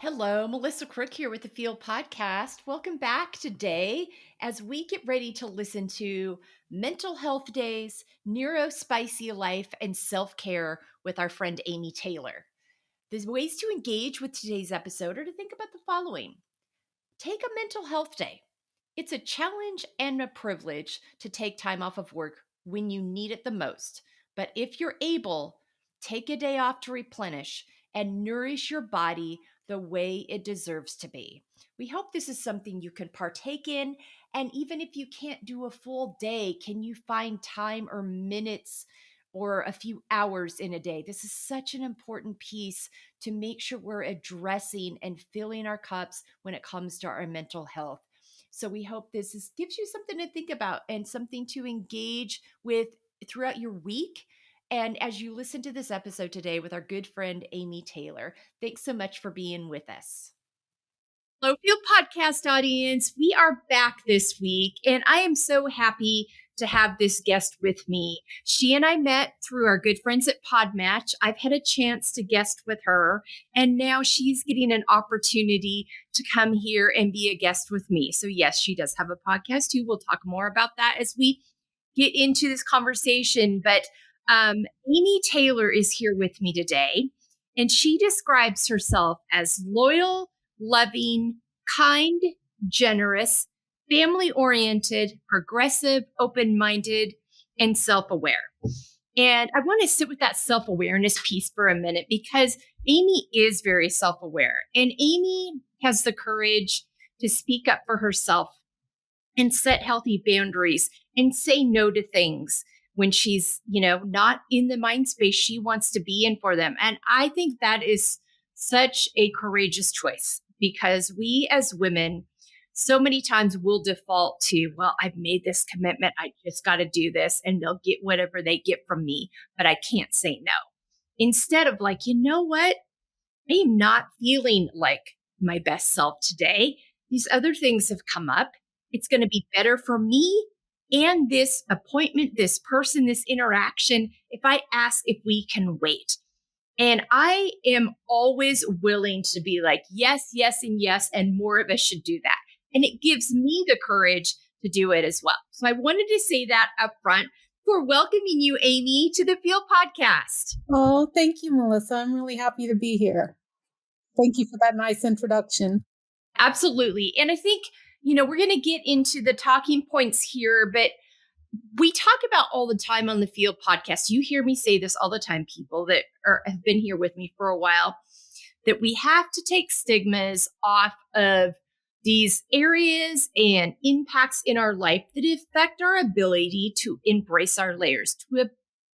Hello, Melissa Crook here with the Feel podcast. Welcome back today as we get ready to listen to Mental Health Days, Neurospicy Life, and Self Care with our friend Amy Taylor. The ways to engage with today's episode are to think about the following. Take a mental health day. It's a challenge and a privilege to take time off of work when you need it the most. But if you're able, take a day off to replenish and nourish your body the way it deserves to be. We hope this is something you can partake in. And even if you can't do a full day, can you find time or minutes or a few hours in a day? This is such an important piece to make sure we're addressing and filling our cups when it comes to our mental health. So we hope gives you something to think about and something to engage with throughout your week. And as you listen to this episode today with our good friend, Amy Taylor, thanks so much for being with us. Hello, Field Podcast audience. We are back this week, and I am so happy to have this guest with me. She and I met through our good friends at Podmatch. I've had a chance to guest with her, and now she's getting an opportunity to come here and be a guest with me. So yes, she does have a podcast too. We'll talk more about that as we get into this conversation. But Amy Taylor is here with me today, and she describes herself as loyal, loving, kind, generous, family-oriented, progressive, open-minded, and self-aware. And I want to sit with that self-awareness piece for a minute because Amy is very self-aware. And Amy has the courage to speak up for herself and set healthy boundaries and say no to things when she's, not in the mind space she wants to be in for them. And I think that is such a courageous choice because we as women so many times will default to, well, I've made this commitment. I just got to do this and they'll get whatever they get from me, but I can't say no. Instead of like, you know what? I am not feeling like my best self today. These other things have come up. It's going to be better for me and this appointment, this person, this interaction, if I ask if we can wait. And I am always willing to be like, yes, yes, and yes, and more of us should do that. And it gives me the courage to do it as well. So I wanted to say that up front for welcoming you, Amy, to the Feel Podcast. Oh, thank you, Melissa. I'm really happy to be here. Thank you for that nice introduction. Absolutely. And I think, we're going to get into the talking points here, but we talk about all the time on the Feel Podcast. You hear me say this all the time, people that have been here with me for a while, that we have to take stigmas off of these areas and impacts in our life that affect our ability to embrace our layers,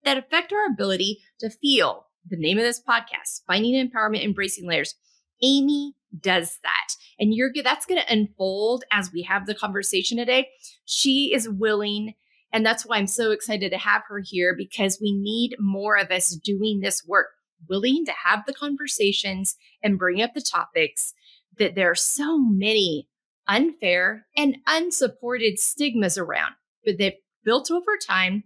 that affect our ability to feel. The name of this podcast, Finding Empowerment, Embracing Layers. Amy does that. And that's going to unfold as we have the conversation today. She is willing, and that's why I'm so excited to have her here, because we need more of us doing this work, willing to have the conversations and bring up the topics that there are so many unfair and unsupported stigmas around, but they've built over time,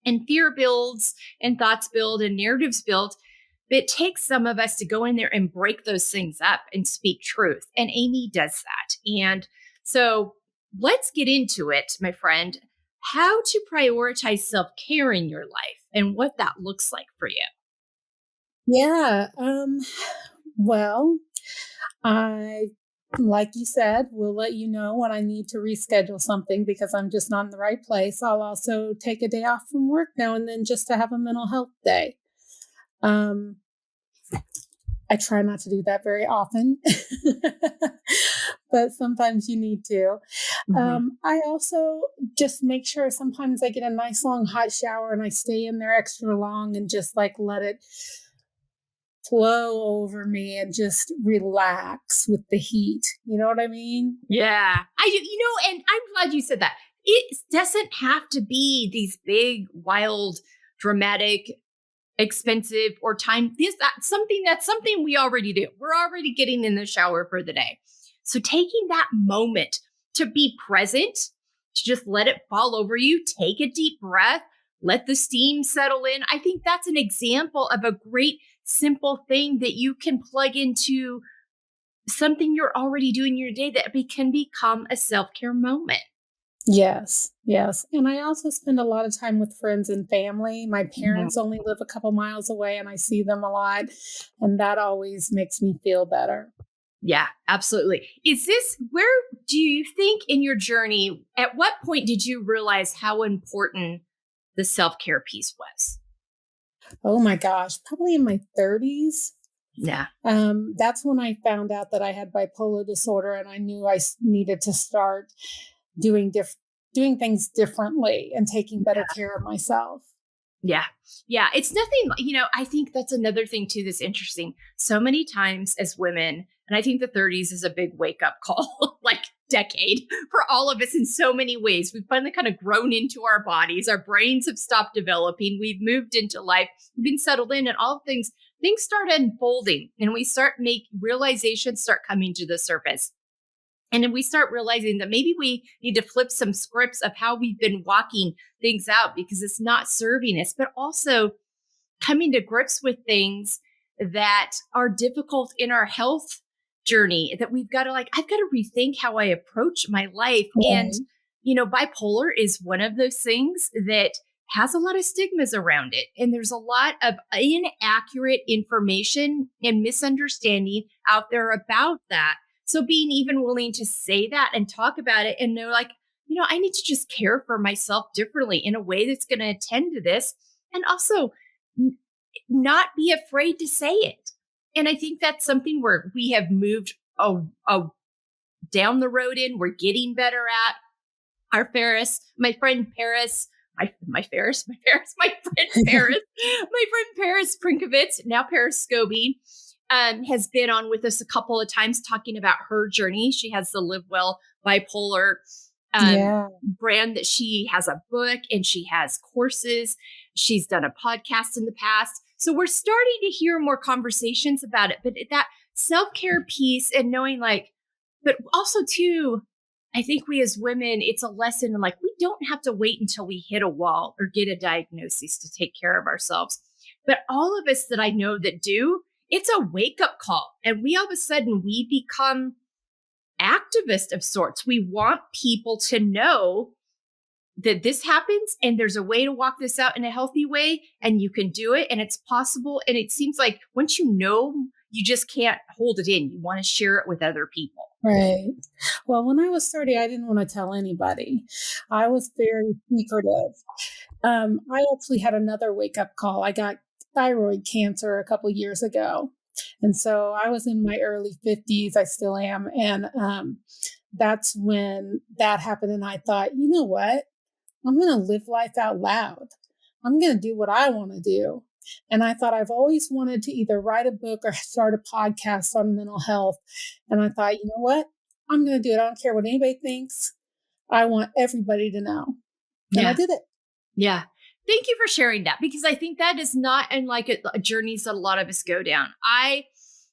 and fear builds and thoughts build and narratives build. But it takes some of us to go in there and break those things up and speak truth. And Amy does that. And so let's get into it, my friend. How to prioritize self-care in your life and what that looks like for you. Yeah. Well, like you said, will let you know when I need to reschedule something because I'm just not in the right place. I'll also take a day off from work now and then just to have a mental health day. I try not to do that very often, but sometimes you need to. I also just make sure sometimes I get a nice long hot shower and I stay in there extra long and just like let it flow over me and just relax with the heat. You know what I mean? Yeah, I do, and I'm glad you said that. It doesn't have to be these big, wild, dramatic, expensive or time. That's something we already do. We're already getting in the shower for the day. So taking that moment to be present, to just let it fall over you, take a deep breath, let the steam settle in. I think that's an example of a great simple thing that you can plug into something you're already doing in your day that can become a self-care moment. Yes, yes. And I also spend a lot of time with friends and family. My Mhm. parents only live a couple miles away and I see them a lot, and that always makes me feel better. Yeah, absolutely. Where do you think in your journey, at what point did you realize how important the self-care piece was? Oh my gosh, probably in my 30s. Yeah. That's when I found out that I had bipolar disorder, and I knew needed to start doing doing things differently and taking better care of myself. Yeah. Yeah. It's nothing, I think that's another thing too that's interesting. So many times as women, and I think the 30s is a big wake up call, like decade for all of us in so many ways. We've finally kind of grown into our bodies. Our brains have stopped developing. We've moved into life. We've been settled in, and all things start unfolding, and we start make realizations start coming to the surface. And then we start realizing that maybe we need to flip some scripts of how we've been walking things out because it's not serving us, but also coming to grips with things that are difficult in our health journey that we've got to I've got to rethink how I approach my life. And, Right. bipolar is one of those things that has a lot of stigmas around it. And there's a lot of inaccurate information and misunderstanding out there about that. So being even willing to say that and talk about it and know, I need to just care for myself differently in a way that's going to attend to this. And also, not be afraid to say it. And I think that's something where we have moved down the road in. We're getting better at our Ferris, my friend Paris, my Ferris, my friend Paris, my friend Paris Prinkovitz, now Paris Scobie, has been on with us a couple of times talking about her journey. She has the Live Well Bipolar Yeah. brand that she has a book and she has courses. She's done a podcast in the past. So we're starting to hear more conversations about it. But that self-care piece and knowing but also too, I think we as women, it's a lesson in we don't have to wait until we hit a wall or get a diagnosis to take care of ourselves. But all of us that I know that do, it's a wake up call. And we all of a sudden we become activist of sorts. We want people to know that this happens and there's a way to walk this out in a healthy way and you can do it and it's possible. And it seems like once you know, you just can't hold it in. You want to share it with other people. Right. Well, when I was 30, I didn't want to tell anybody. I was very secretive. I actually had another wake up call. I got thyroid cancer a couple years ago. And so I was in my early 50s. I still am. And that's when that happened. And I thought, you know what? I'm going to live life out loud. I'm going to do what I want to do. And I thought I've always wanted to either write a book or start a podcast on mental health. And I thought, you know what? I'm going to do it. I don't care what anybody thinks. I want everybody to know. And I Yeah. did it. Yeah. Thank you for sharing that because I think that is not unlike journeys that a lot of us go down. I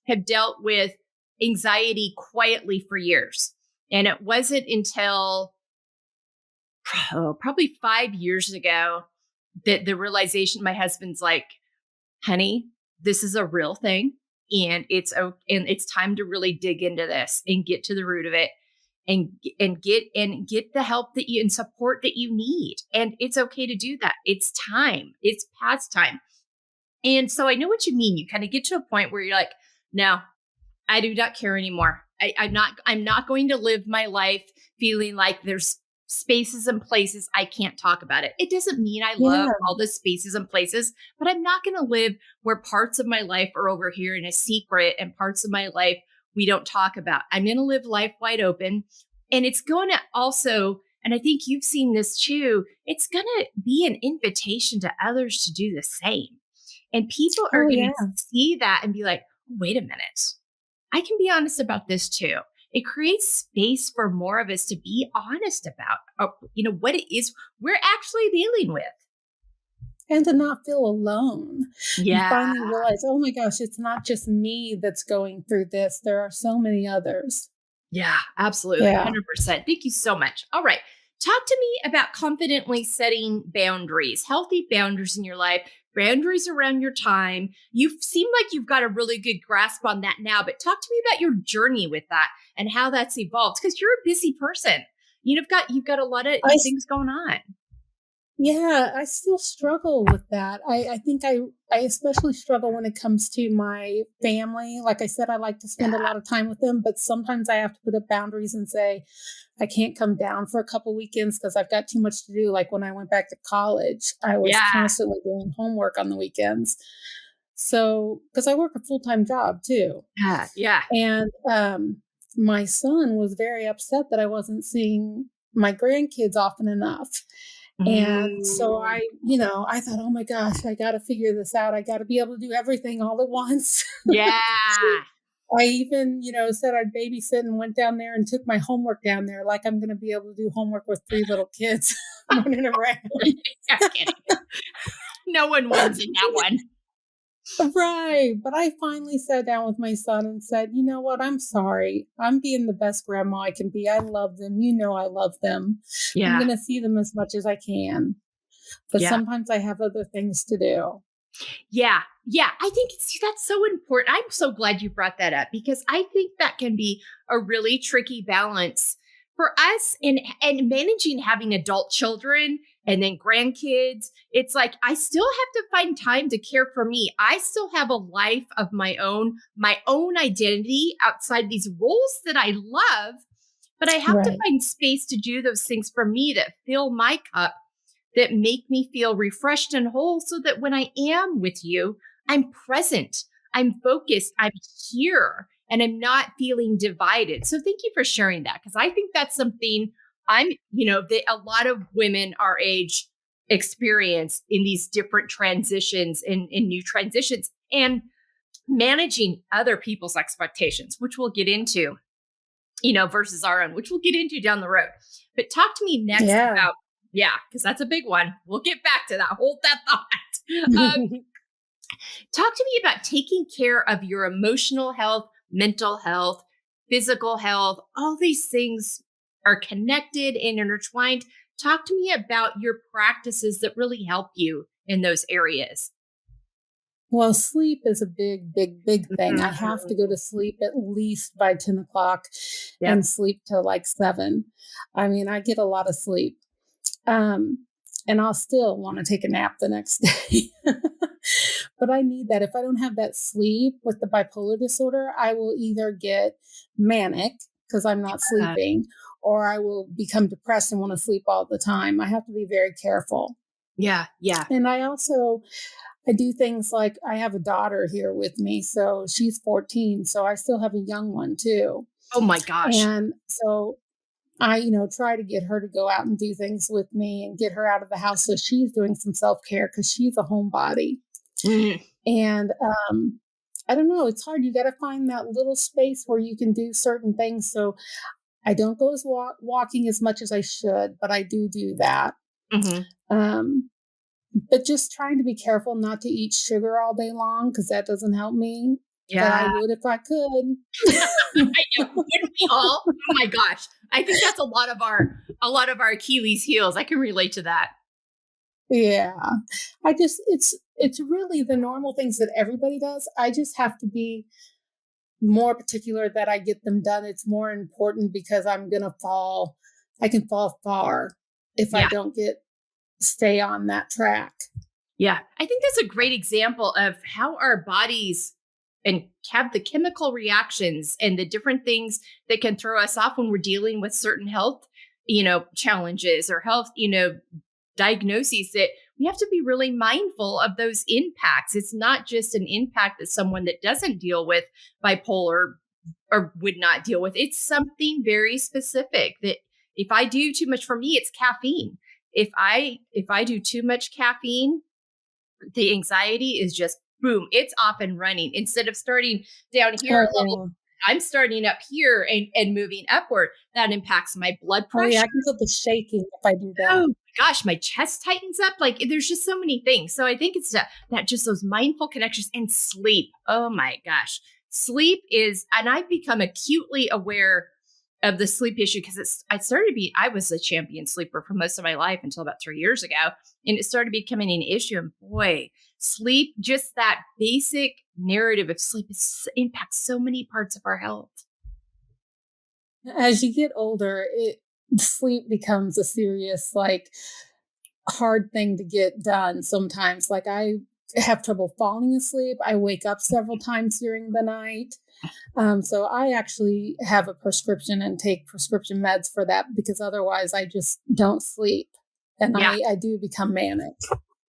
have dealt with anxiety quietly for years. And it wasn't until probably 5 years ago that the realization my husband's like, honey, this is a real thing. And it's time to really dig into this and get to the root of it and get the help that you and support that you need. And it's okay to do that. It's time. It's past time. And so I know what you mean. You kind of get to a point where you're like, no, I do not care anymore. I'm not going to live my life feeling like there's spaces and places I can't talk about it. It doesn't mean I love Yeah. all the spaces and places, but I'm not going to live where parts of my life are over here in a secret and parts of my life we don't talk about. I'm going to live life wide open. And it's going to also, and I think you've seen this too, it's going to be an invitation to others to do the same. And people are Oh, going yeah. to see that and be like, wait a minute. I can be honest about this too. It creates space for more of us to be honest about, what it is we're actually dealing with. And to not feel alone. You Yeah. finally realize, oh my gosh, it's not just me that's going through this. There are so many others. Yeah, absolutely. Yeah. 100%. Thank you so much. All right. Talk to me about confidently setting boundaries, healthy boundaries in your life. boundaries around your time. You seem like you've got a really good grasp on that now, but talk to me about your journey with that and how that's evolved, because you're a busy person. You've got a lot of I things going on. Yeah, I still struggle with that. I think I especially struggle when it comes to my family. Like I said, I like to spend a Yeah. lot of time with them, but sometimes I have to put up boundaries and say, I can't come down for a couple weekends because I've got too much to do. Like when I went back to college, I was Yeah. constantly doing homework on the weekends. So, because I work a full-time job too. Yeah. Yeah. And my son was very upset that I wasn't seeing my grandkids often enough. And so Mm. I thought, oh my gosh, I got to figure this out. I got to be able to do everything all at once. Yeah. I even, said I'd babysit and went down there and took my homework down there. Like I'm going to be able to do homework with 3 little kids running around. You're kidding. No one wins in that one. Right. But I finally sat down with my son and said, you know what? I'm sorry. I'm being the best grandma I can be. I love them. You know, I love them. I'm Yeah. going to see them as much as I can. But Yeah. sometimes I have other things to do. Yeah. Yeah. I think that's so important. I'm so glad you brought that up, because I think that can be a really tricky balance for us and managing having adult children and then grandkids. It's like I still have to find time to care for me. I still have a life of my own identity outside these roles that I love, but I have to Right. find space to do those things for me that fill my cup, that make me feel refreshed and whole, so that when I am with you, I'm present, I'm focused, I'm here, and I'm not feeling divided. So thank you for sharing that, because I think that's something that a lot of women our age experience in these different transitions, in new transitions, and managing other people's expectations, which we'll get into, versus our own, which we'll get into down the road. But talk to me next Yeah. about, yeah, because that's a big one. We'll get back to that. Hold that thought. Talk to me about taking care of your emotional health, mental health, physical health. All these things are connected and intertwined. Talk to me about your practices that really help you in those areas. Well, sleep is a big, big, big thing. I have to go Mhm. to sleep at least by 10 o'clock Yep. and sleep till like 7. I mean, I get a lot of sleep. Um, and I'll still want to take a nap the next day. But I need that. If I don't have that sleep with the bipolar disorder, I will either get manic because I'm not Uh, sleeping, or I will become depressed and want to sleep all the time. I have to be very careful. yeah. Yeah. And I do things like I have a daughter here with me, so she's 14, so I still have a young one too. Oh my gosh. And so I, try to get her to go out and do things with me and get her out of the house so she's doing some self-care because she's a homebody. Mhm. And I don't know, it's hard. You got to find that little space where you can do certain things. So I don't go as walking as much as I should, but I do that. Mhm. Um, But just trying to be careful not to eat sugar all day long because that doesn't help me, but I Yeah. would if I could. I know. Wouldn't we all? Oh my gosh. I think that's a lot of our Achilles heels. I can relate to that. Yeah. It's really the normal things that everybody does. I just have to be more particular that I get them done. It's more important because I can fall far if I Yeah. don't stay on that track. Yeah. I think that's a great example of how our bodies and have the chemical reactions and the different things that can throw us off when we're dealing with certain health, challenges or health, diagnoses, that we have to be really mindful of those impacts. It's not just an impact that someone that doesn't deal with bipolar or would not deal with. It's something very specific that if I do too much, for me, it's caffeine. If I do too much caffeine, the anxiety is just boom, it's off and running. Instead of starting down here Oh, at level, yeah. I'm starting up here and moving upward. That impacts my blood Oh, yeah. pressure. I can feel the shaking if I do that. Oh my gosh, my chest tightens up. Like there's just so many things. So I think it's that just those mindful connections and sleep. Oh my gosh. Sleep is, and I've become acutely aware the sleep issue, because I was a champion sleeper for most of my life until about 3 years ago. And it started becoming an issue. And boy, sleep, just that basic narrative of sleep impacts so many parts of our health. As you get older, sleep becomes a serious, like, hard thing to get done sometimes. Like, I have trouble falling asleep. I wake up several times during the night. So I actually have a prescription and take prescription meds for that, because otherwise I just don't sleep, and Yeah. I do become manic.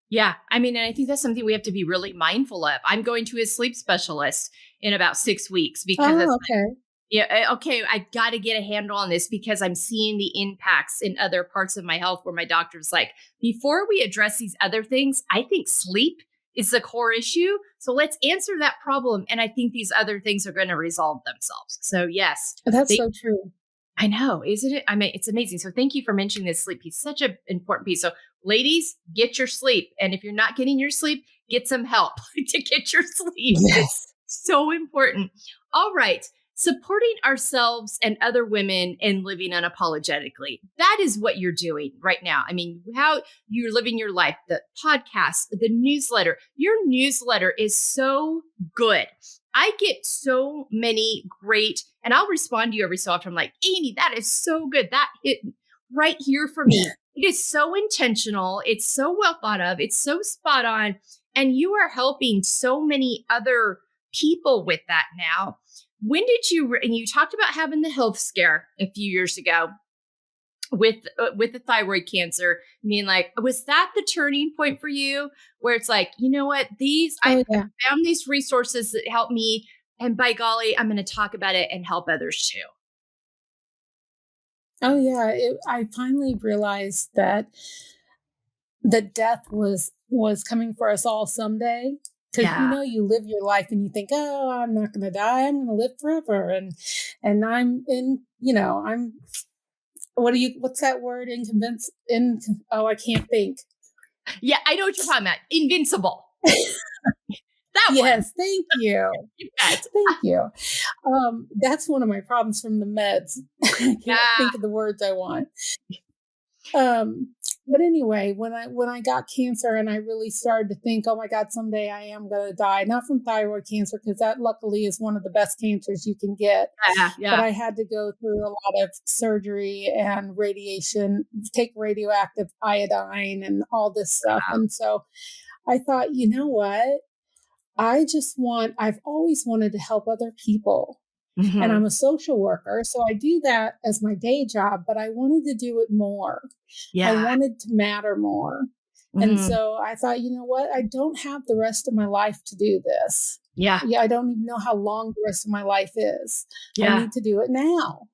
Yeah. I mean, and I think that's something we have to be really mindful of. I'm going to a sleep specialist in about 6 weeks because Oh, it's okay. yeah, okay, I got to get a handle on this because I'm seeing the impacts in other parts of my health where my doctor's like, before we address these other things, I think sleep is the core issue. So let's answer that problem. And I think these other things are going to resolve themselves. So, yes, That's they so true. I know, isn't it? I mean, it's amazing. So thank you for mentioning this sleep piece. Such an important piece. So ladies, get your sleep. And if you're not getting your sleep, get some help to get your sleep. It's Yes. so important. All right. Supporting ourselves and other women and living unapologetically. That is what you're doing right now. I mean, how you're living your life, the podcast, the newsletter. Your newsletter is so good. I get so many great, and I'll respond to you every so often. I'm like, Amy, that is so good. That hit right here for me. It is so intentional. It's so well thought of. It's so spot on. And you are helping so many other people with that now. When did you, and you talked about having the health scare a few years ago with the thyroid cancer. I mean, like, was that the turning point for you where it's like, you know what, Oh, I yeah. found these resources that help me, and by golly, I'm going to talk about it and help others too. Oh, yeah. I finally realized that death was coming for us all someday. Because Yeah. you live your life and you think, oh, I'm not going to die. I'm going to live forever, and I'm in. I'm. What's that word? Inconvince. Oh, I can't think. Yeah. I know what you're talking about. Invincible. That one. Yes, thank you. You bet. Thank you. That's one of my problems from the meds. I can't Yeah. think of the words I want. Um, but anyway, when I got cancer and I really started to think, oh my God, someday I am going to die, not from thyroid cancer, because that luckily is one of the best cancers you can get. Yeah. But Yeah. I had to go through a lot of surgery and radiation, take radioactive iodine and all this stuff. And so I thought, you know what? I've always wanted to help other people. And Hmm. I'm a social worker, so I do that as my day job, but I wanted to do it more. I Yeah. wanted to matter more. And Hmm. so I thought, you know what? I don't have the rest of my life to do this. Yeah. Yeah, I don't even know how long the rest of my life is. I Yeah. need to do it now.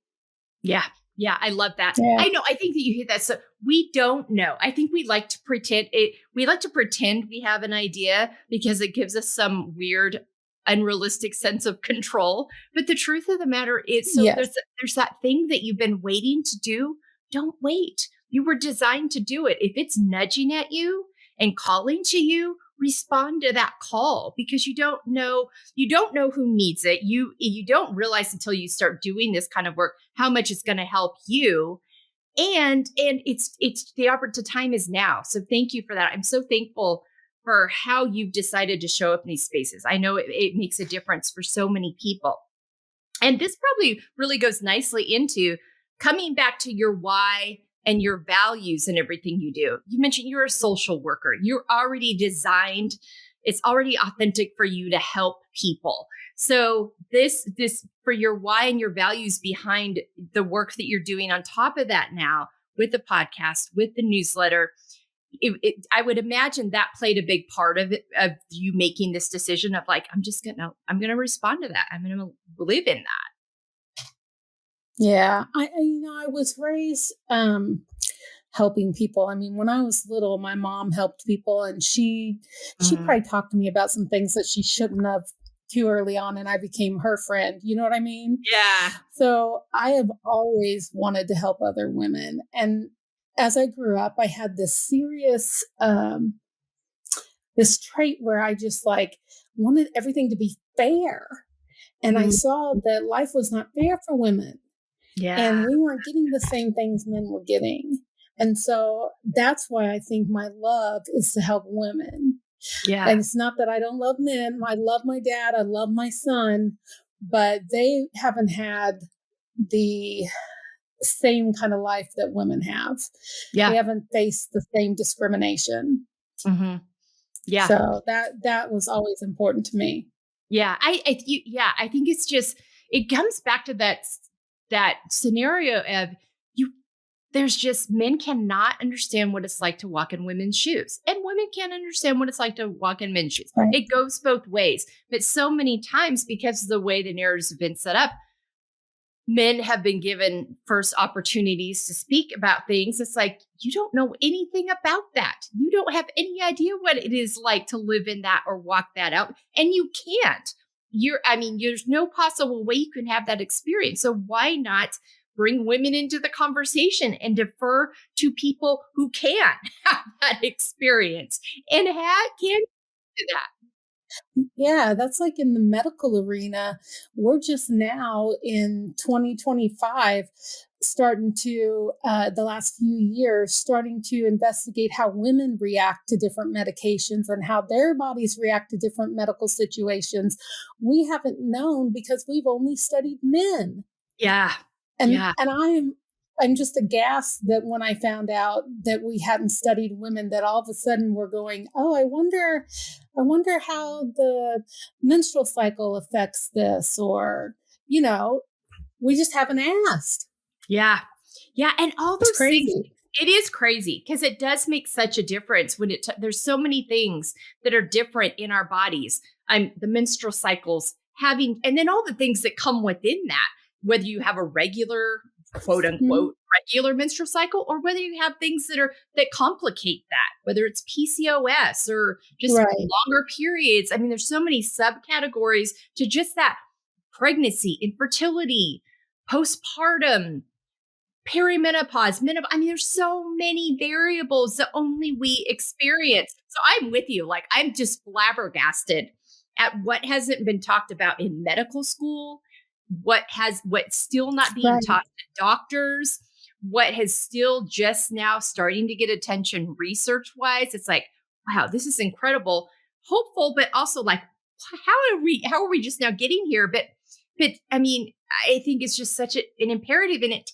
Yeah. Yeah. I love that. Yeah. I know. I think that you hit that. So we don't know. I think we like to pretend it. We like to pretend we have an idea because it gives us some weird, unrealistic sense of control. But the truth of the matter is, so Yes. there's that thing that you've been waiting to do. Don't wait. You were designed to do it. If it's nudging at you and calling to you, respond to that call, because you don't know who needs it. You don't realize until you start doing this kind of work how much it's going to help you. And it's the time is now. So thank you for that. I'm so thankful for how you've decided to show up in these spaces. I know it makes a difference for so many people. And this probably really goes nicely into coming back to your why and your values and everything you do. You mentioned you're a social worker. You're already designed, it's already authentic for you to help people. So this for your why and your values behind the work that you're doing on top of that now with the podcast, with the newsletter, I would imagine that played a big part of it, of you making this decision of like, I'm gonna respond to that. I'm gonna live in that. Yeah. I was raised helping people. I mean, when I was little, my mom helped people, and she Mhm. probably talked to me about some things that she shouldn't have too early on, and I became her friend. You know what I mean? Yeah. So I have always wanted to help other women. And as I grew up, I had this trait where I just like wanted everything to be fair. And I Mm. saw that life was not fair for women. Yeah. and we weren't getting the same things men were getting. And so that's why I think my love is to help women. Yeah. And it's not that I don't love men. I love my dad. I love my son, but they haven't had the same kind of life that women have. They Yeah. haven't faced the same discrimination. Hmm. Yeah. So that was always important to me. Yeah. I think it's just, it comes back to that scenario of you, there's just men cannot understand what it's like to walk in women's shoes, and women can't understand what it's like to walk in men's shoes. Right. It goes both ways. But so many times, because of the way the narratives have been set up, men have been given first opportunities to speak about things. It's like, you don't know anything about that. You don't have any idea what it is like to live in that or walk that out. And you can't. There's no possible way you can have that experience. So why not bring women into the conversation and defer to people who can have that experience and can do that? Yeah, that's like in the medical arena. We're just now in 2025 starting to, the last few years, starting to investigate how women react to different medications and how their bodies react to different medical situations. We haven't known because we've only studied men. Yeah. And Yeah. I'm just aghast that when I found out that we hadn't studied women, that all of a sudden we're going, oh, I wonder how the menstrual cycle affects this, or, you know, we just haven't asked. Yeah. Yeah. And all It's those things, crazy. it is crazy because it does make such a difference when there's so many things that are different in our bodies. The menstrual cycles having, and then all the things that come within that, whether you have a regular, quote Mhm. unquote, regular menstrual cycle, or whether you have things that complicate that, whether it's PCOS or just Right. longer periods. I mean, there's so many subcategories to just that: pregnancy, infertility, postpartum, perimenopause, menopause. I mean, there's so many variables that only we experience. So I'm with you. Like, I'm just flabbergasted at what hasn't been talked about in medical school, what's still not being Right. taught to doctors, what has still just now starting to get attention research wise. It's like, wow, this is incredible. Hopeful, but also like, how are we just now getting here? But I mean, I think it's just such an imperative. And it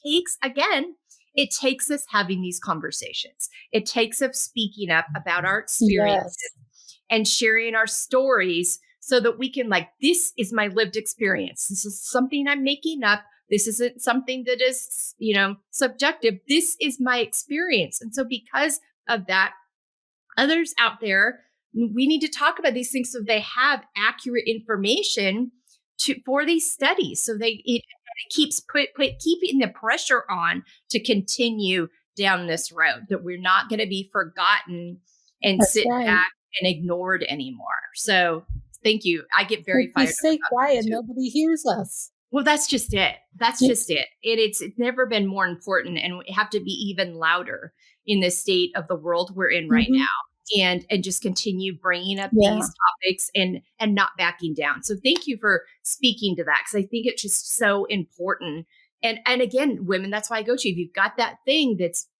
takes us having these conversations. It takes us speaking up about our experiences Yes. and sharing our stories so that we can, like, this is my lived experience. This is something I'm making up. This isn't something that is, subjective. This is my experience. And so because of that, others out there, we need to talk about these things so they have accurate information for these studies. So it keeps keeping the pressure on to continue down this road, that we're not going to be forgotten and That's sit right. back and ignored anymore. So thank you. I get very If we fired up stay about that quiet, too. nobody hears us. Well, that's just it. That's Yeah. just it. It's never been more important, and we have to be even louder in the state of the world we're in right Mhm. now, and just continue bringing up Yeah. these topics and not backing down. So thank you for speaking to that, because I think it's just so important. And again, women, that's why I go to you. If you've got that thing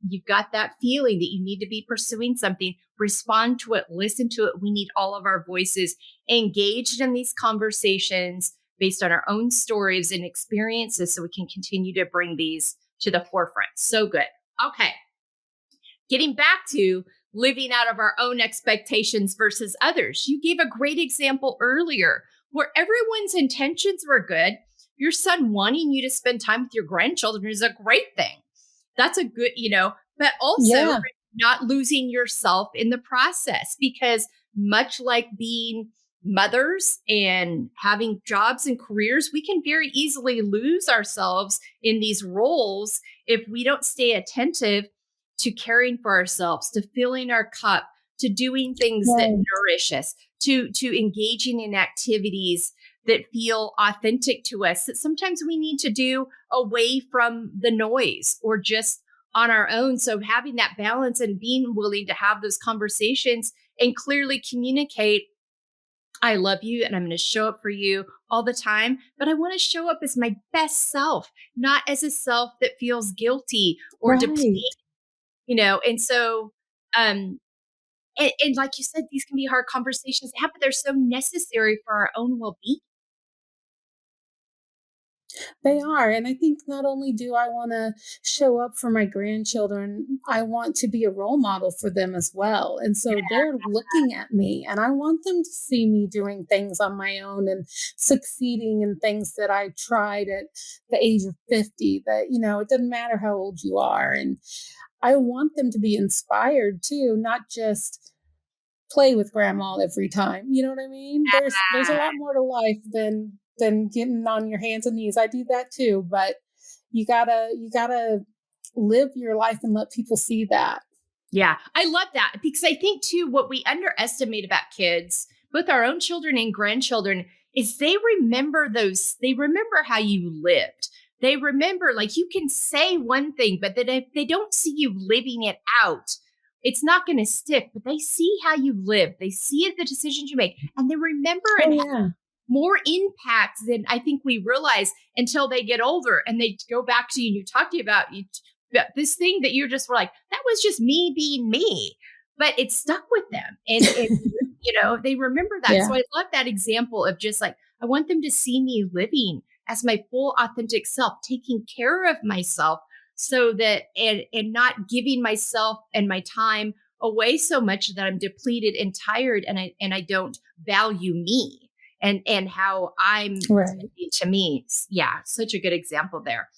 you've got that feeling that you need to be pursuing something, respond to it, listen to it. We need all of our voices engaged in these conversations based on our own stories and experiences, so we can continue to bring these to the forefront. So good. Okay. Getting back to living out of our own expectations versus others. You gave a great example earlier where everyone's intentions were good. Your son wanting you to spend time with your grandchildren is a great thing. That's a good, but also Yeah. not losing yourself in the process, because much like being mothers and having jobs and careers, we can very easily lose ourselves in these roles if we don't stay attentive to caring for ourselves, to filling our cup, to doing things that Right. nourish us, to engaging in activities that feel authentic to us, that sometimes we need to do away from the noise or just on our own. So having that balance and being willing to have those conversations and clearly communicate I love you and I'm going to show up for you all the time, but I want to show up as my best self, not as a self that feels guilty or depleted, Right. and so, um, and like you said, these can be hard conversations to have, but they're so necessary for our own well-being. They are. And I think not only do I want to show up for my grandchildren, I want to be a role model for them as well. And so they're looking at me, and I want them to see me doing things on my own and succeeding in things that I tried at the age of 50, that, it doesn't matter how old you are. And I want them to be inspired too, not just play with grandma every time. You know what I mean? There's a lot more to life than getting on your hands and knees. I do that too, but you gotta live your life and let people see that. Yeah, I love that because I think too, what we underestimate about kids, both our own children and grandchildren, is they remember how you lived. They remember, like, you can say one thing, but then if they don't see you living it out, it's not going to stick. But they see how you live, they see the decisions you make, and they remember Oh and yeah. more impact than I think we realize until they get older and they go back to you and you talk to you about this thing that you just were like, that was just me being me, but it stuck with them. And they remember that. So Yeah. I love that example of just like, I want them to see me living as my full authentic self, taking care of myself so that, and not giving myself and my time away so much that I'm depleted and tired and I don't value me and how I'm Right. to me. Yeah, such a good example there.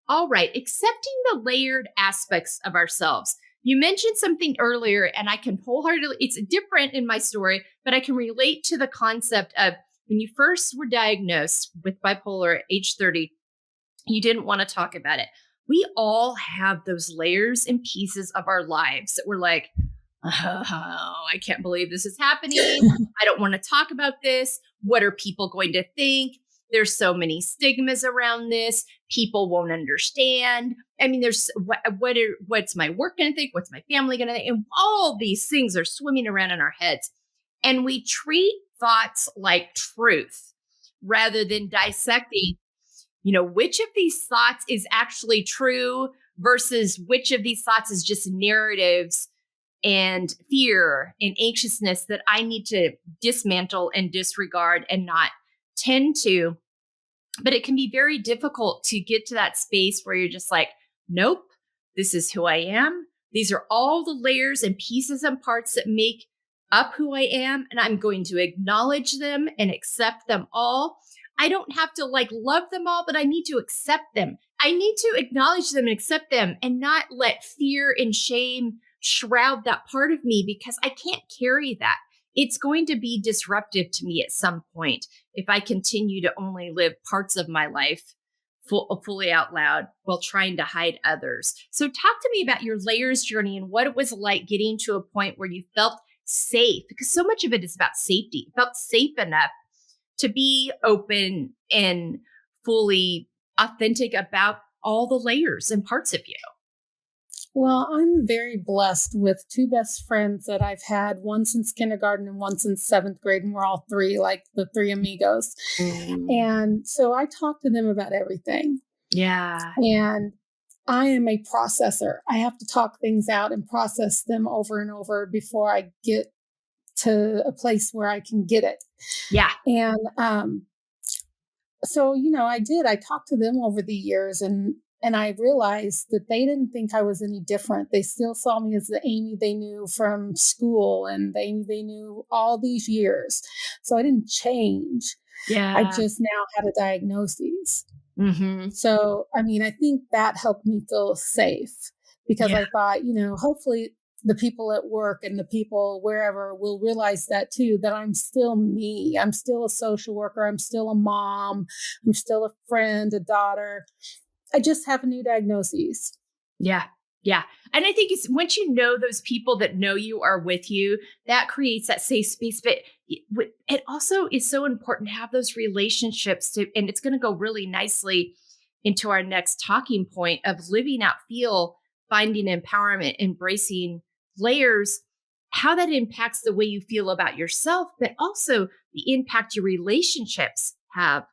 All right, accepting the layered aspects of ourselves. You mentioned something earlier, and I can wholeheartedly, it's different in my story, but I can relate to the concept of when you first were diagnosed with bipolar at age 30, you didn't want to talk about it. We all have those layers and pieces of our lives that we're like, oh, I can't believe this is happening. I don't want to talk about this. What are people going to think? There's so many stigmas around this. People won't understand. I mean, there's what's my work going to think? What's my family going to think? And all these things are swimming around in our heads. And we treat thoughts like truth rather than dissecting, which of these thoughts is actually true versus which of these thoughts is just narratives and fear and anxiousness that I need to dismantle and disregard and not tend to. But it can be very difficult to get to that space where you're just like, nope, this is who I am. These are all the layers and pieces and parts that make up who I am. And I'm going to acknowledge them and accept them all. I don't have to like love them all, but I need to accept them. I need to acknowledge them and accept them and not let fear and shame shroud that part of me because I can't carry that. It's going to be disruptive to me at some point if I continue to only live parts of my life fully out loud while trying to hide others. So, talk to me about your layers journey and what it was like getting to a point where you felt safe, because so much of it is about safety. You felt safe enough to be open and fully authentic about all the layers and parts of you. Well, I'm very blessed with two best friends that I've had, one since kindergarten and one since seventh grade, and we're all three, like the three amigos. Mm, And so I talk to them about everything. yeah. And I am a processor. I have to talk things out and process them over and over before I get to a place where I can get it. Yeah. And so, I did. I talked to them over the years, and I realized that they didn't think I was any different. They still saw me as the Amy they knew from school and the Amy they knew all these years. So I didn't change. I Yeah. just now had a diagnosis. Hmm. So, I mean, I think that helped me feel safe because Yeah. I thought, hopefully the people at work and the people wherever will realize that too, that I'm still me. I'm still a social worker. I'm still a mom. I'm still a friend, a daughter. I just have a new diagnosis. Yeah. Yeah. And I think it's once you know those people that know you are with you, that creates that safe space. But it also is so important to have those relationships and it's going to go really nicely into our next talking point of living out feel, finding empowerment, embracing layers. how that impacts the way you feel about yourself, but also the impact your relationships have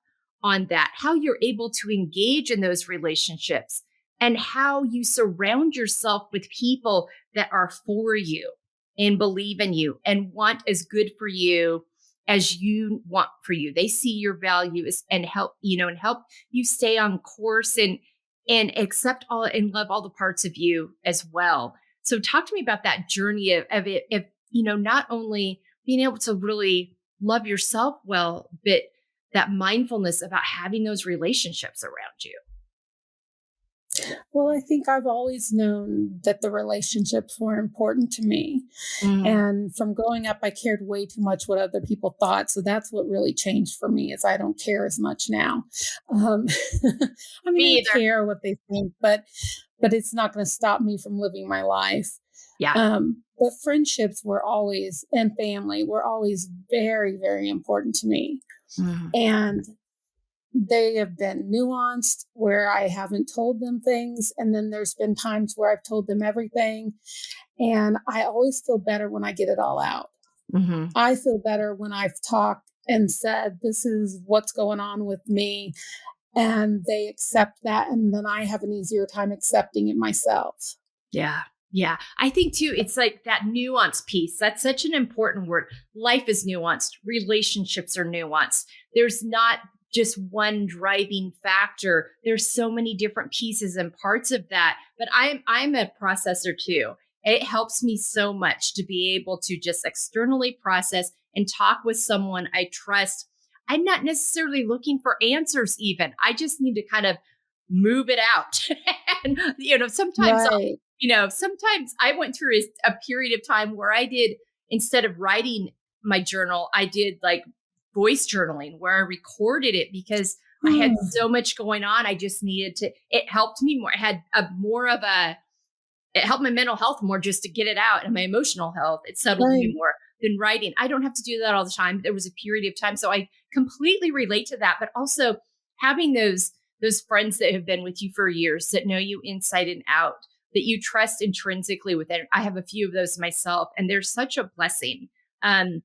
on that, how you're able to engage in those relationships, and how you surround yourself with people that are for you and believe in you and want as good for you as you want for you. They see your values and help, and help you stay on course and accept all and love all the parts of you as well. So talk to me about that journey of it, of, not only being able to really love yourself well, but that mindfulness about having those relationships around you. Well, I think I've always known that the relationships were important to me. Mm. And from growing up, I cared way too much what other people thought. So that's what really changed for me is I don't care as much now. Um, I mean, Me I either. care what they think, but it's not going to stop me from living my life. Yeah. But friendships were always and family were always very, very important to me. Mm. And they have been nuanced where I haven't told them things. And then there's been times where I've told them everything. And I always feel better when I get it all out. Mm-hmm. I feel better when I've talked and said, this is what's going on with me. And they accept that. And then I have an easier time accepting it myself. Yeah. Yeah. I think too, it's like that nuance piece. That's such an important word. Life is nuanced. Relationships are nuanced. There's not just one driving factor. There's so many different pieces and parts of that. But I'm a processor too. It helps me so much to be able to just externally process and talk with someone I trust. I'm not necessarily looking for answers even. I just need to kind of move it out. And sometimes Right. sometimes I went through a period of time where I did, instead of writing my journal, I did like voice journaling where I recorded it because I had Oh, so much going on. I just needed to, it helped me more. I had it helped my mental health more just to get it out, and my emotional health, it settled me right. more than writing. I don't have to do that all the time. There was a period of time. So I completely relate to that, but also having those friends that have been with you for years, that know you inside and out, that you trust intrinsically with it. I have a few of those myself, and they're such a blessing. Um,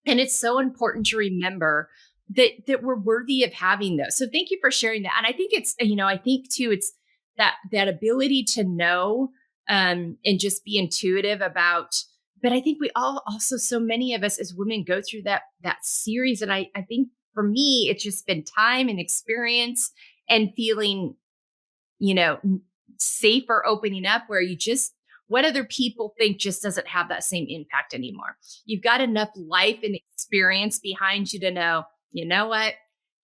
and it's so important to remember that we're worthy of having those. So thank you for sharing that. And I think it's, I think too, it's that ability to know and just be intuitive about. But I think we all also, so many of us as women go through that series. And I think for me, it's just been time and experience and feeling, you know, safer opening up, where you just, what other people think just doesn't have that same impact anymore. You've got enough life and experience behind you to know, you know what,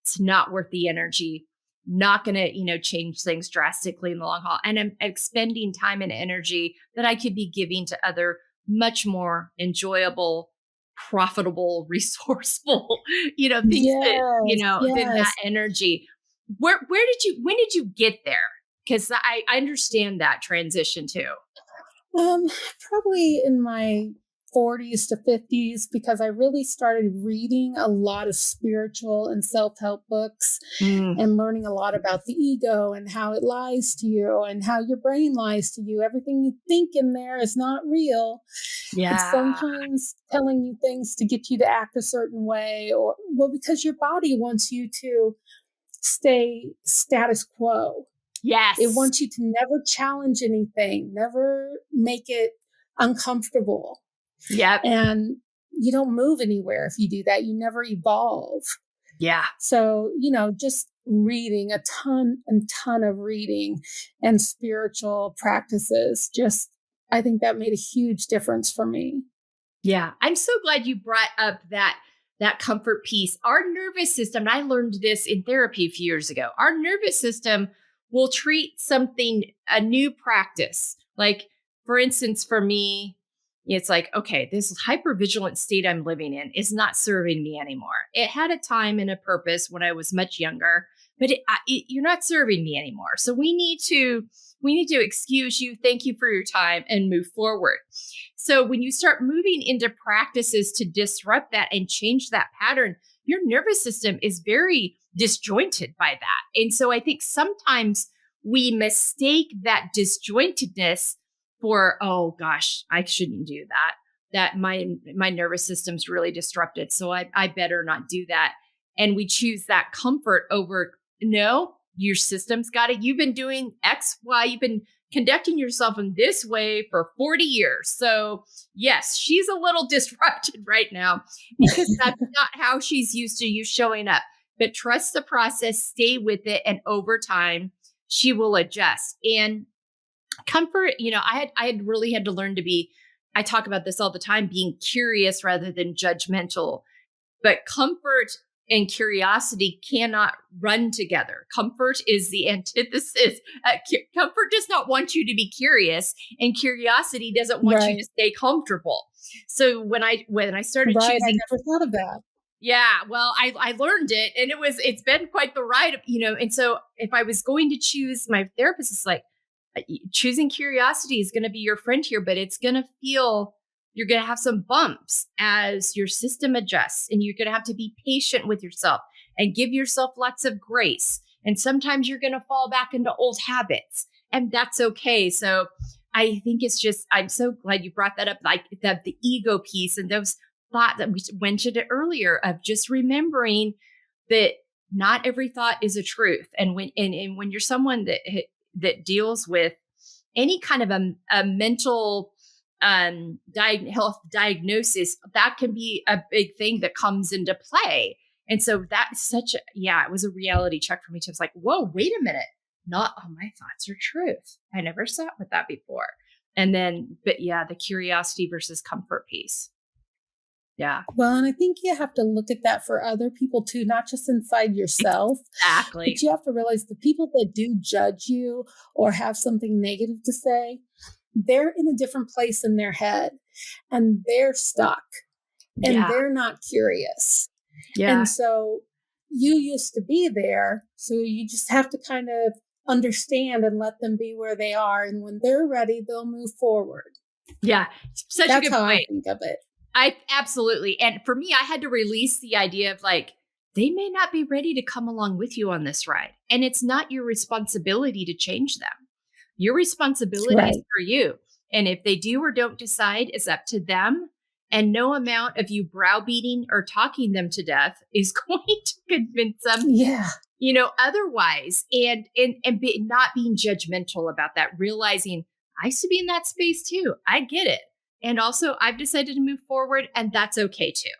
it's not worth the energy, not going to, change things drastically in the long haul. And I'm expending time and energy that I could be giving to other much more enjoyable, profitable, resourceful, things that, Yes. than that Yes. energy. When did you get there? Because I understand that transition too. Um, Probably in my 40s to 50s because I really started reading a lot of spiritual and self-help books Mm, and learning a lot about the ego and how it lies to you and how your brain lies to you. Everything you think in there is not real. It's yeah. sometimes telling you things to get you to act a certain way or well because your body wants you to stay status quo. It Yes. wants you to never challenge anything, never make it uncomfortable. Yep. And you don't move anywhere if you do that. You never evolve. Yeah. So, just reading a ton and ton of reading and spiritual practices, I think that made a huge difference for me. Yeah. I'm so glad you brought up that comfort piece. Our nervous system, and I learned this in therapy a few years ago. Our nervous system will treat something, a new practice. Like, for instance, for me, it's like, okay, this hypervigilant state I'm living in is not serving me anymore. It had a time and a purpose when I was much younger, but you're not serving me anymore. So we need to excuse you, thank you for your time, and move forward. So when you start moving into practices to disrupt that and change that pattern, your nervous system is very disjointed by that. And so I think sometimes we mistake that disjointedness for, oh gosh, I shouldn't do that. that my nervous system's really disrupted. So I better not do that. And we choose that comfort over, no, your system's got it. You've been doing X, Y, you've been conducting yourself in this way for 40 years. So yes, she's a little disrupted right now because that's not how she's used to you showing up. But trust the process, stay with it, and over time, she will adjust. And comfort, I had really had to learn to be, I talk about this all the time, being curious rather than judgmental. But comfort and curiosity cannot run together. Comfort is the antithesis. Comfort does not want you to be curious, and curiosity doesn't want you Right. to stay comfortable. So when I started Right. I choosing, never thought of that. yeah, well, I learned it, and it's been quite the ride, And so if I was going to choose, my therapist is like, choosing curiosity is going to be your friend here, but it's going to feel, you're going to have some bumps as your system adjusts, and you're going to have to be patient with yourself and give yourself lots of grace. And sometimes you're going to fall back into old habits, and that's okay. So I think it's just, I'm so glad you brought that up, like the ego piece and those thought that we mentioned it earlier of just remembering that not every thought is a truth. And when you're someone that deals with any kind of a mental health diagnosis, that can be a big thing that comes into play. And so that's it was a reality check for me too. It's like, whoa, wait a minute. Not all my thoughts are truth. I never sat with that before. And then, but yeah, the curiosity versus comfort piece. Yeah, Well, and I think you have to look at that for other people too, not just inside yourself, exactly. but you have to realize the people that do judge you or have something negative to say, they're in a different place in their head and they're stuck and Yeah. they're not curious. Yeah. And so you used to be there. So you just have to kind of understand and let them be where they are. And when they're ready, they'll move forward. Yeah. Such That's a good how I point. think of it. I absolutely. And for me, I had to release the idea of like, they may not be ready to come along with you on this ride. And it's not your responsibility to change them. Your responsibility is Right. for you. And if they do or don't decide, it's up to them. And no amount of you browbeating or talking them to death is going to convince them, Yeah. Otherwise. Not being judgmental about that, realizing I used to be in that space too. I get it. And also, I've decided to move forward, and that's okay too.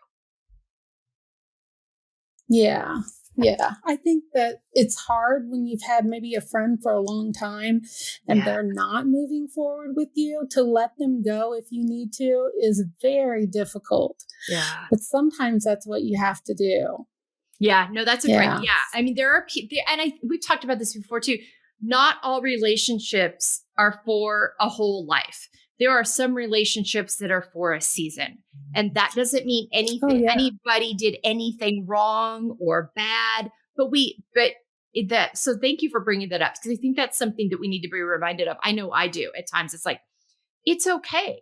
Yeah. Yeah. I think that it's hard when you've had maybe a friend for a long time and they're not moving forward with you. To let them go if you need to is very difficult. Yeah. But sometimes that's what you have to do. Yeah. No, that's a great. Yeah. I mean, there are people, and we've talked about this before too. Not all relationships are for a whole life. There are some relationships that are for a season. And that doesn't mean anybody did anything wrong or bad, so thank you for bringing that up, because I think that's something that we need to be reminded of. I know I do at times. It's like, it's okay.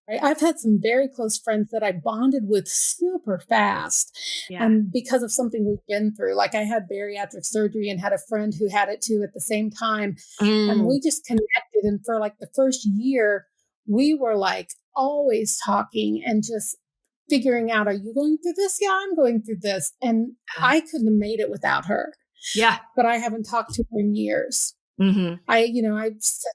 Right? I've had some very close friends that I bonded with super fast. Yeah. And because of something we've been through, like I had bariatric surgery and had a friend who had it too at the same time. And we just connected. And for like the first year, we were like always talking and just figuring out, are you going through this? Yeah, I'm going through this. And I couldn't have made it without her. Yeah. But I haven't talked to her in years. Mm-hmm. I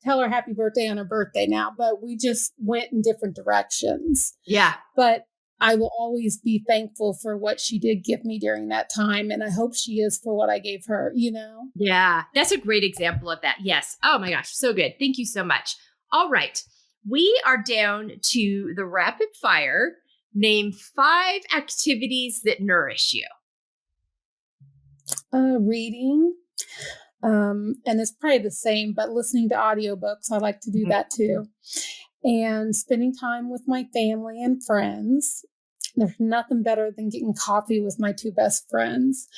tell her happy birthday on her birthday now, but we just went in different directions. Yeah. But I will always be thankful for what she did give me during that time. And I hope she is for what I gave her, Yeah, that's a great example of that. Yes. Oh my gosh. So good. Thank you so much. All right. We are down to the rapid fire. Name 5 activities that nourish you. Reading. And it's probably the same, but listening to audiobooks, I like to do that too. And spending time with my family and friends. There's nothing better than getting coffee with my 2 best friends.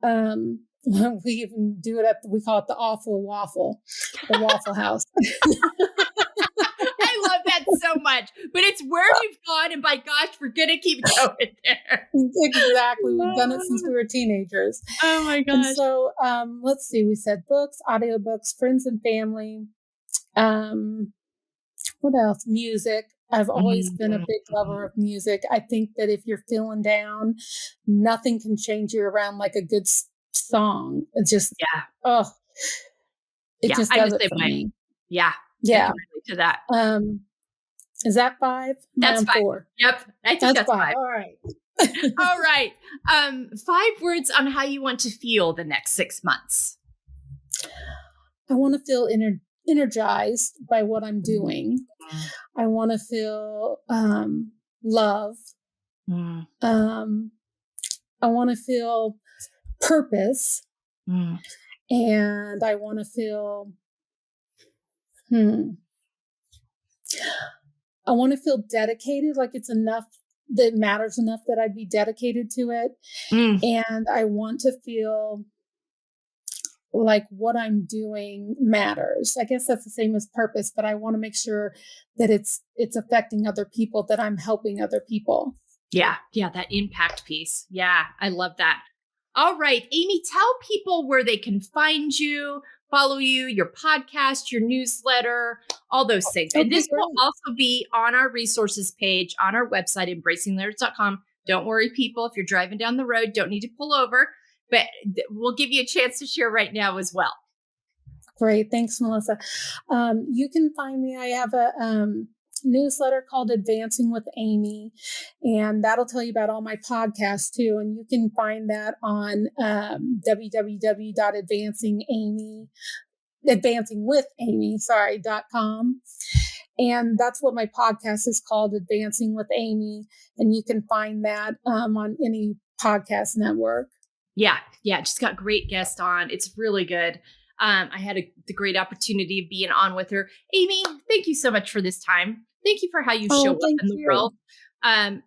We even do it we call it the awful waffle, the Waffle House. I love that so much, but it's where we've gone, and by gosh, we're gonna keep going there. Exactly. We've done it since we were teenagers. Oh my gosh. And so, let's see, we said books, audiobooks, friends and family. What else? Music. I've always been a Mm. big lover of music. I think that if you're feeling down, nothing can change you around like a good song. It just, Yeah. oh, it Yeah. just I'm the does it same for way. me. Yeah. I Yeah. can relate to that. Um, is that 5? Am I That's on 5. 4? Yep. I think That's that's 5. 5. All right. All right. 5 words on how you want to feel the next 6 months. I want to feel energized by what I'm doing. Mm. I want to feel love. Mm. Um, I want to feel purpose. Mm. And I want to feel, I want to feel dedicated, like it's enough that matters enough that I'd be dedicated to it. Mm. And I want to feel like what I'm doing matters. I guess that's the same as purpose, but I want to make sure that it's affecting other people, that I'm helping other people. Yeah. Yeah. That impact piece. Yeah. I love that. All right. Amy, tell people where they can find you, follow you, your podcast, your newsletter, all those things. And Okay, this will great. also be on our resources page on our website, embracinglayers.com. Don't worry, people. If you're driving down the road, don't need to pull over, but we'll give you a chance to share right now as well. Great. Thanks, Melissa. You can find me. I have a newsletter called Advancing with Amy, and that'll tell you about all my podcasts too. And you can find that on advancingwithamy.com. And that's what my podcast is called, Advancing with Amy. And you can find that on any podcast network. Yeah. Yeah. Just got great guests on. It's really good. I had the great opportunity of being on with her. Amy, thank you so much for this time. Thank you for how you show Oh, up thank in the you. world. Um,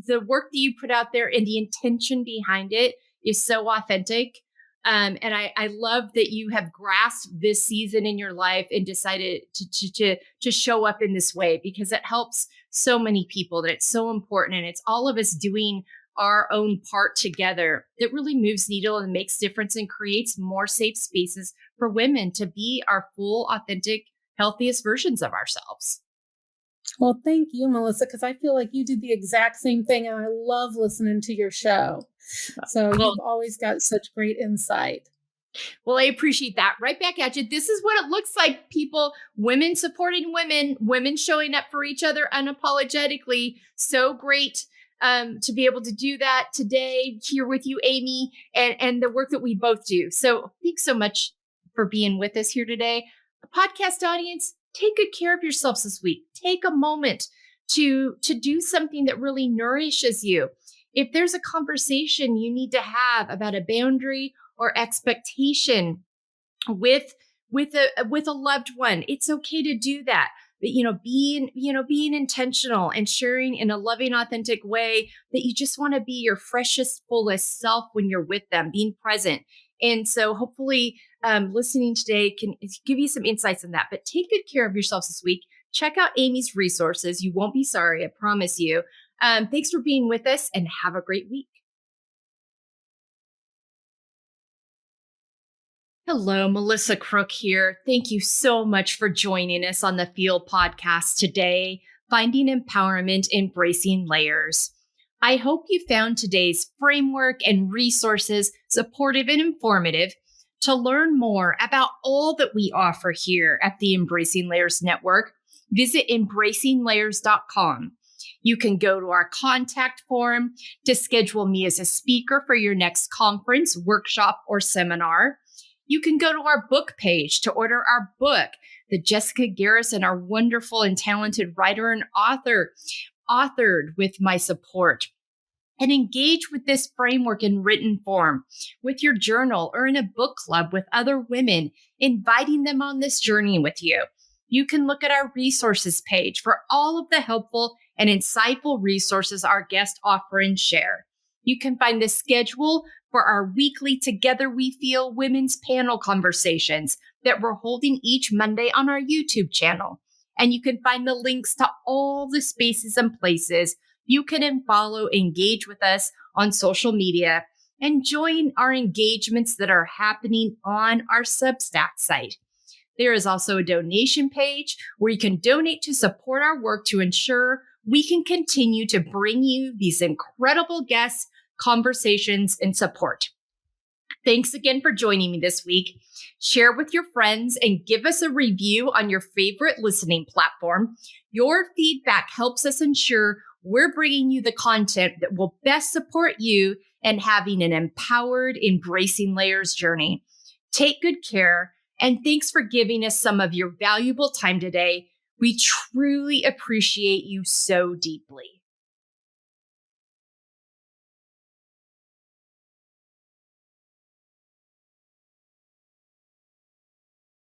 the work that you put out there and the intention behind it is so authentic. And I love that you have grasped this season in your life and decided to show up in this way, because it helps so many people, that it's so important. And it's all of us doing our own part together that really moves needle and makes difference and creates more safe spaces for women to be our full, authentic, healthiest versions of ourselves. Well, thank you, Melissa, because I feel like you did the exact same thing, and I love listening to your show. So Well, you've always got such great insight. Well, I appreciate that. Right back at you. This is what it looks like, people. Women supporting women, women showing up for each other unapologetically. So great to be able to do that today here with you, Amy, and the work that we both do. So thanks so much for being with us here today. The podcast audience, take good care of yourselves this week. Take a moment to do something that really nourishes you. If there's a conversation you need to have about a boundary or expectation with a loved one, it's okay to do that. But being intentional and sharing in a loving, authentic way that you just want to be your freshest, fullest self when you're with them, being present. And so hopefully listening today can give you some insights on that. But take good care of yourselves this week. Check out Amy's resources. You won't be sorry, I promise you. Thanks for being with us, and have a great week. Hello, Melissa Crook here. Thank you so much for joining us on the F.E.E.L podcast today, Finding Empowerment, Embracing Layers. I hope you found today's framework and resources supportive and informative. To learn more about all that we offer here at the Embracing Layers Network, visit embracinglayers.com. You can go to our contact form to schedule me as a speaker for your next conference, workshop, or seminar. You can go to our book page to order our book that Jessica Garrison, our wonderful and talented writer and author, authored with my support. And engage with this framework in written form with your journal or in a book club with other women, inviting them on this journey with you. You can look at our resources page for all of the helpful and insightful resources our guests offer and share. You can find the schedule for our weekly Together We F.E.E.L women's panel conversations that we're holding each Monday on our YouTube channel. And you can find the links to all the spaces and places you can follow, engage with us on social media, and join our engagements that are happening on our Substack site. There is also a donation page where you can donate to support our work to ensure we can continue to bring you these incredible guests, conversations, and support. Thanks again for joining me this week. Share with your friends and give us a review on your favorite listening platform. Your feedback helps us ensure we're bringing you the content that will best support you and having an empowered, embracing layers journey. Take good care, and thanks for giving us some of your valuable time today. We truly appreciate you so deeply.